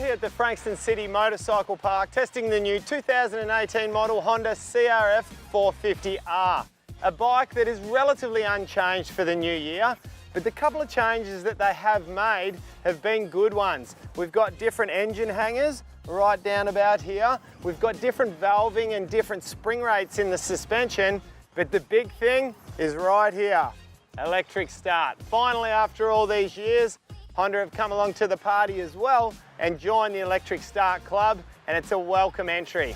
here at the Frankston City Motorcycle Park testing the new 2018 model Honda CRF450R, a bike that is relatively unchanged for the new year, but the couple of changes that they have made have been good ones. We've got different engine hangers right down about here. We've got different valving and different spring rates in the suspension, but the big thing is right here, electric start. Finally, after all these years, Honda have come along to the party as well and joined the electric start club, and it's a welcome entry.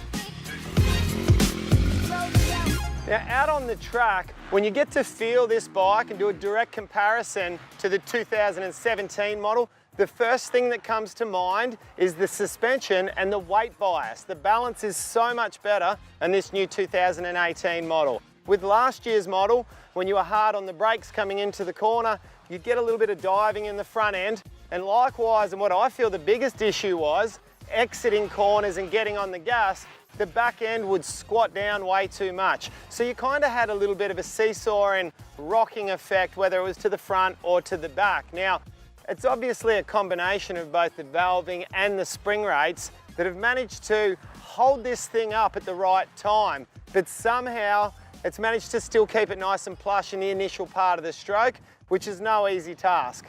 Now, out on the track, when you get to feel this bike and do a direct comparison to the 2017 model, the first thing that comes to mind is the suspension and the weight bias. The balance is so much better in this new 2018 model. With last year's model, when you were hard on the brakes coming into the corner, you get a little bit of diving in the front end. And likewise, and what I feel the biggest issue was, exiting corners and getting on the gas, the back end would squat down way too much. So you kind of had a little bit of a seesaw and rocking effect, whether it was to the front or to the back. Now, it's obviously a combination of both the valving and the spring rates that have managed to hold this thing up at the right time, but somehow it's managed to still keep it nice and plush in the initial part of the stroke, which is no easy task.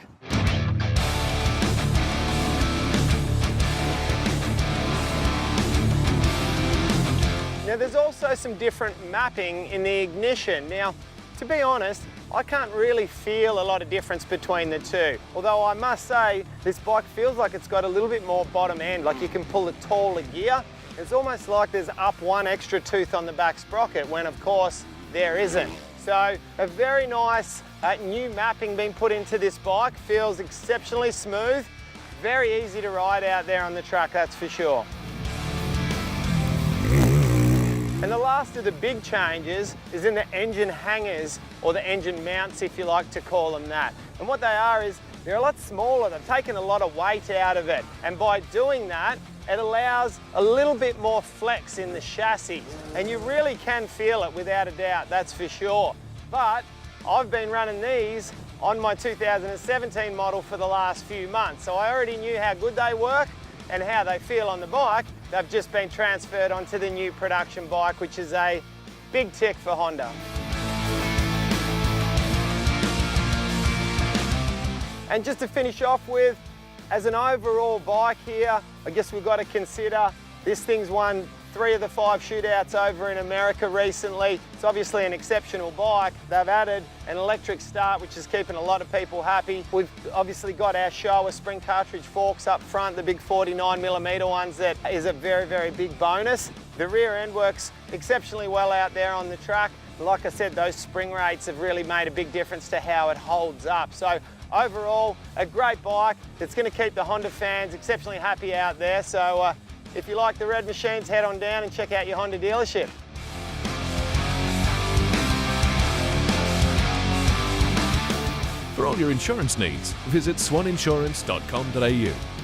Now, there's also some different mapping in the ignition. Now, to be honest, I can't really feel a lot of difference between the two. Although I must say, this bike feels like it's got a little bit more bottom end, like you can pull a taller gear. It's almost like there's up one extra tooth on the back sprocket, when of course there isn't. So a very nice new mapping being put into this bike, feels exceptionally smooth, very easy to ride out there on the track, that's for sure. And the last of the big changes is in the engine hangers, or the engine mounts if you like to call them that. And what they are is, they're a lot smaller, they've taken a lot of weight out of it. And by doing that, it allows a little bit more flex in the chassis. And you really can feel it without a doubt, that's for sure. But I've been running these on my 2017 model for the last few months, so I already knew how good they work and how they feel on the bike. They've just been transferred onto the new production bike, which is a big tick for Honda. And just to finish off with, as an overall bike here, I guess we've got to consider this thing's won 3 of the 5 shootouts over in America recently. It's obviously an exceptional bike. They've added an electric start, which is keeping a lot of people happy. We've obviously got our Showa spring cartridge forks up front, the big 49mm ones, that is a very, very big bonus. The rear end works exceptionally well out there on the track. Like I said, those spring rates have really made a big difference to how it holds up. So overall, a great bike that's going to keep the Honda fans exceptionally happy out there. So if you like the red machines, head on down and check out your Honda dealership. For all your insurance needs, visit swaninsurance.com.au.